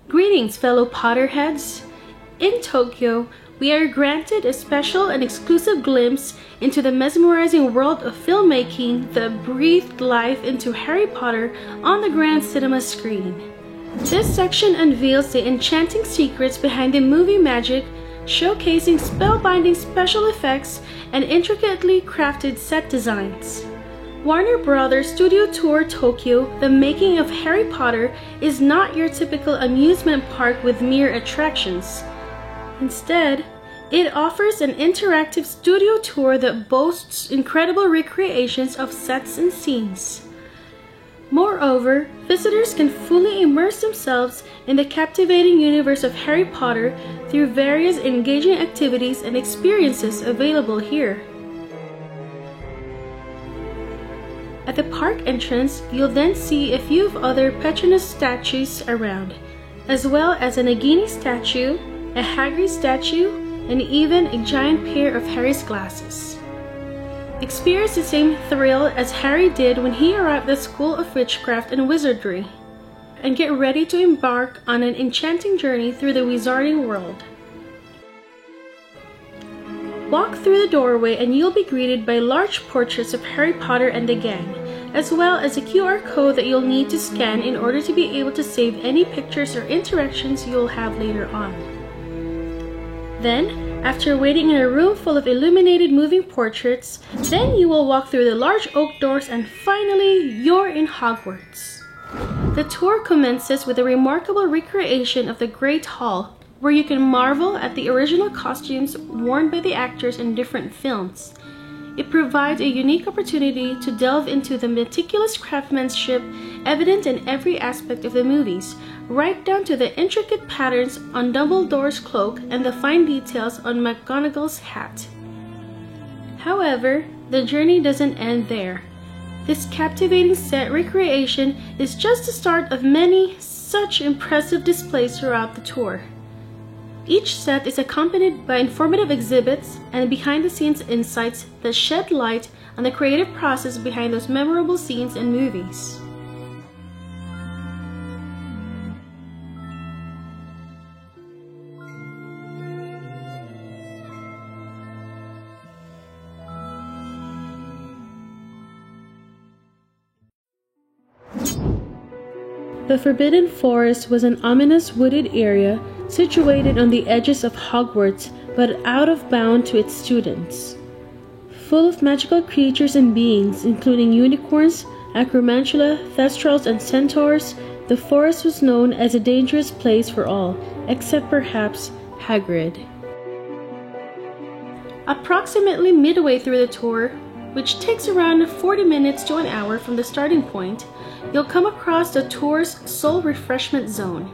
Greetings, fellow Potterheads! In Tokyo, we are granted a special and exclusive glimpse into the mesmerizing world of filmmaking that breathed life into Harry Potter on the grand cinema screen. This section unveils the enchanting secrets behind the movie magic, showcasing spellbinding special effects and intricately crafted set designs. Warner Bros. Studio Tour Tokyo, The Making of Harry Potter, is not your typical amusement park with mere attractions. Instead, it offers an interactive studio tour that boasts incredible recreations of sets and scenes. Moreover, visitors can fully immerse themselves in the captivating universe of Harry Potter through various engaging activities and experiences available here. At the park entrance, you'll then see a few of other Patronus statues around, as well as a Nagini statue, a Hagrid statue, and even a giant pair of Harry's glasses. Experience the same thrill as Harry did when he arrived at School of Witchcraft and Wizardry, and get ready to embark on an enchanting journey through the wizarding world. Walk through the doorway and you'll be greeted by large portraits of Harry Potter and the gang, as well as a QR code that you'll need to scan in order to be able to save any pictures or interactions you'll have later on. Then, after waiting in a room full of illuminated moving portraits, then you will walk through the large oak doors and finally, you're in Hogwarts. The tour commences with a remarkable recreation of the Great Hall, where you can marvel at the original costumes worn by the actors in different films. It provides a unique opportunity to delve into the meticulous craftsmanship evident in every aspect of the movies, right down to the intricate patterns on Dumbledore's cloak and the fine details on McGonagall's hat. However, the journey doesn't end there. This captivating set recreation is just the start of many such impressive displays throughout the tour. Each set is accompanied by informative exhibits and behind-the-scenes insights that shed light on the creative process behind those memorable scenes and movies. The Forbidden Forest was an ominous wooded area situated on the edges of Hogwarts but out of bounds to its students. Full of magical creatures and beings, including unicorns, acromantula, thestrals, and centaurs, the forest was known as a dangerous place for all, except perhaps Hagrid. Approximately midway through the tour, which takes around 40 minutes to an hour from the starting point, you'll come across the tour's sole refreshment zone.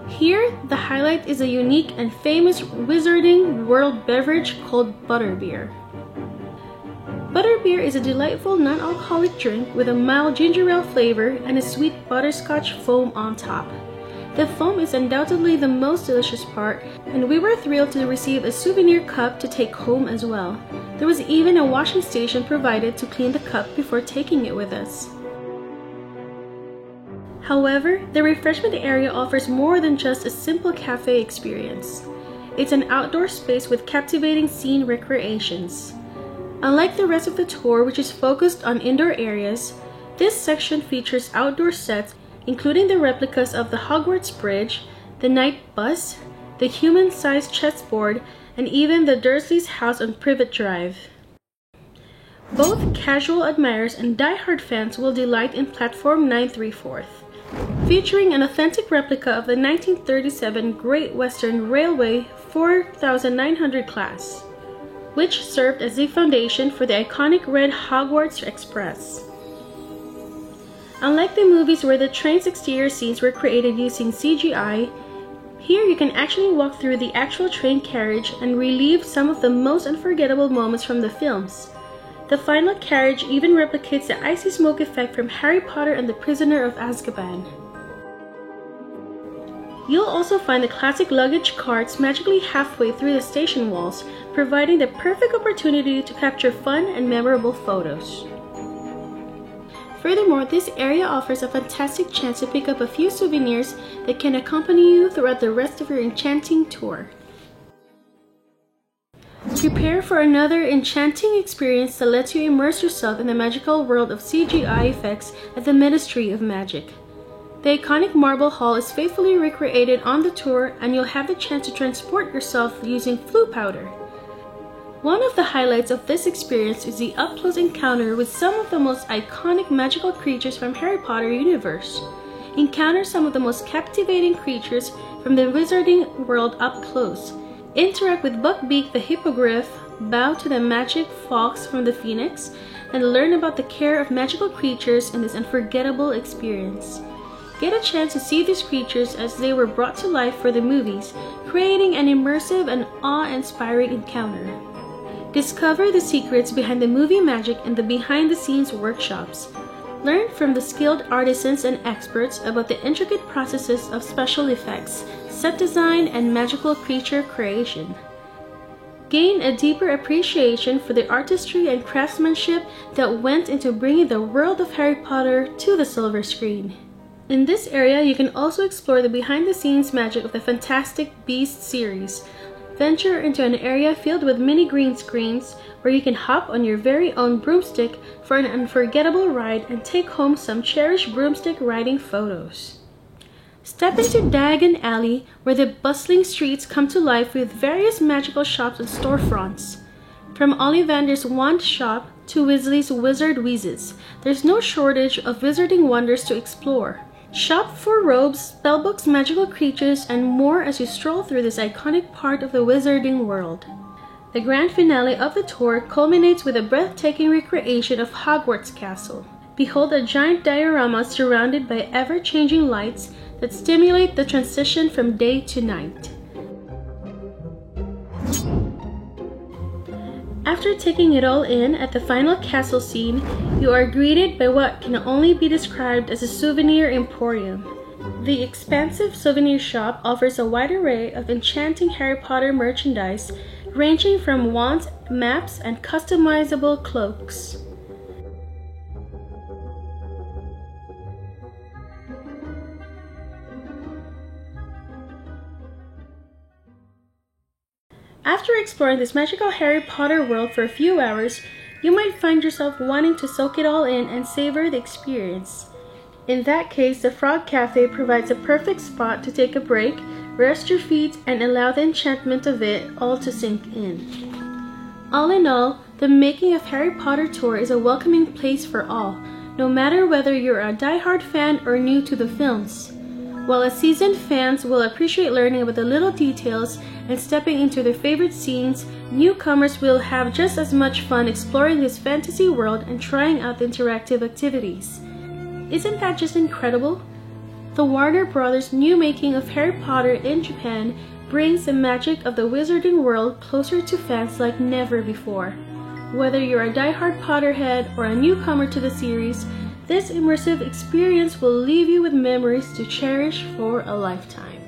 Here, the highlight is a unique and famous Wizarding World beverage called Butterbeer. Butterbeer is a delightful non-alcoholic drink with a mild ginger ale flavor and a sweet butterscotch foam on top. The foam is undoubtedly the most delicious part, and we were thrilled to receive a souvenir cup to take home as well. There was even a washing station provided to clean the cup before taking it with us. However, the refreshment area offers more than just a simple cafe experience. It's an outdoor space with captivating scene recreations. Unlike the rest of the tour, which is focused on indoor areas, this section features outdoor sets, including the replicas of the Hogwarts Bridge, the Night Bus, the human-sized chessboard, and even the Dursleys' house on Privet Drive. Both casual admirers and die-hard fans will delight in Platform 934, featuring an authentic replica of the 1937 Great Western Railway 4900 class, which served as the foundation for the iconic red Hogwarts Express. Unlike the movies where the train's exterior scenes were created using CGI, here you can actually walk through the actual train carriage and relive some of the most unforgettable moments from the films. The final carriage even replicates the icy smoke effect from Harry Potter and the Prisoner of Azkaban. You'll also find the classic luggage carts magically halfway through the station walls, providing the perfect opportunity to capture fun and memorable photos. Furthermore, this area offers a fantastic chance to pick up a few souvenirs that can accompany you throughout the rest of your enchanting tour. Prepare for another enchanting experience that lets you immerse yourself in the magical world of CGI effects at the Ministry of Magic. The iconic Marble Hall is faithfully recreated on the tour, and you'll have the chance to transport yourself using Floo powder. One of the highlights of this experience is the up-close encounter with some of the most iconic magical creatures from Harry Potter universe. Encounter some of the most captivating creatures from the wizarding world up close. Interact with Buckbeak the Hippogriff, bow to the Magic Fox from the Phoenix, and learn about the care of magical creatures in this unforgettable experience. Get a chance to see these creatures as they were brought to life for the movies, creating an immersive and awe-inspiring encounter. Discover the secrets behind the movie magic in the behind-the-scenes workshops. Learn from the skilled artisans and experts about the intricate processes of special effects, set design, and magical creature creation. Gain a deeper appreciation for the artistry and craftsmanship that went into bringing the world of Harry Potter to the silver screen. In this area, you can also explore the behind-the-scenes magic of the Fantastic Beasts series. Venture into an area filled with mini green screens where you can hop on your very own broomstick for an unforgettable ride and take home some cherished broomstick riding photos. Step into Diagon Alley, where the bustling streets come to life with various magical shops and storefronts. From Ollivander's Wand Shop to Weasley's Wizard Wheezes, there's no shortage of wizarding wonders to explore. Shop for robes, spellbooks, magical creatures, and more as you stroll through this iconic part of the wizarding world. The grand finale of the tour culminates with a breathtaking recreation of Hogwarts Castle. Behold a giant diorama surrounded by ever-changing lights that stimulate the transition from day to night. After taking it all in at the final castle scene, you are greeted by what can only be described as a souvenir emporium. The expansive souvenir shop offers a wide array of enchanting Harry Potter merchandise, ranging from wands, maps, and customizable cloaks. After exploring this magical Harry Potter world for a few hours, you might find yourself wanting to soak it all in and savor the experience. In that case, the Frog Cafe provides a perfect spot to take a break, rest your feet, and allow the enchantment of it all to sink in. All in all, the Making of Harry Potter tour is a welcoming place for all, no matter whether you're a die-hard fan or new to the films. While as seasoned fans will appreciate learning about the little details and stepping into their favorite scenes, newcomers will have just as much fun exploring this fantasy world and trying out the interactive activities. Isn't that just incredible? The Warner Brothers' new Making of Harry Potter in Japan brings the magic of the wizarding world closer to fans like never before. Whether you're a die-hard Potterhead or a newcomer to the series, this immersive experience will leave you with memories to cherish for a lifetime.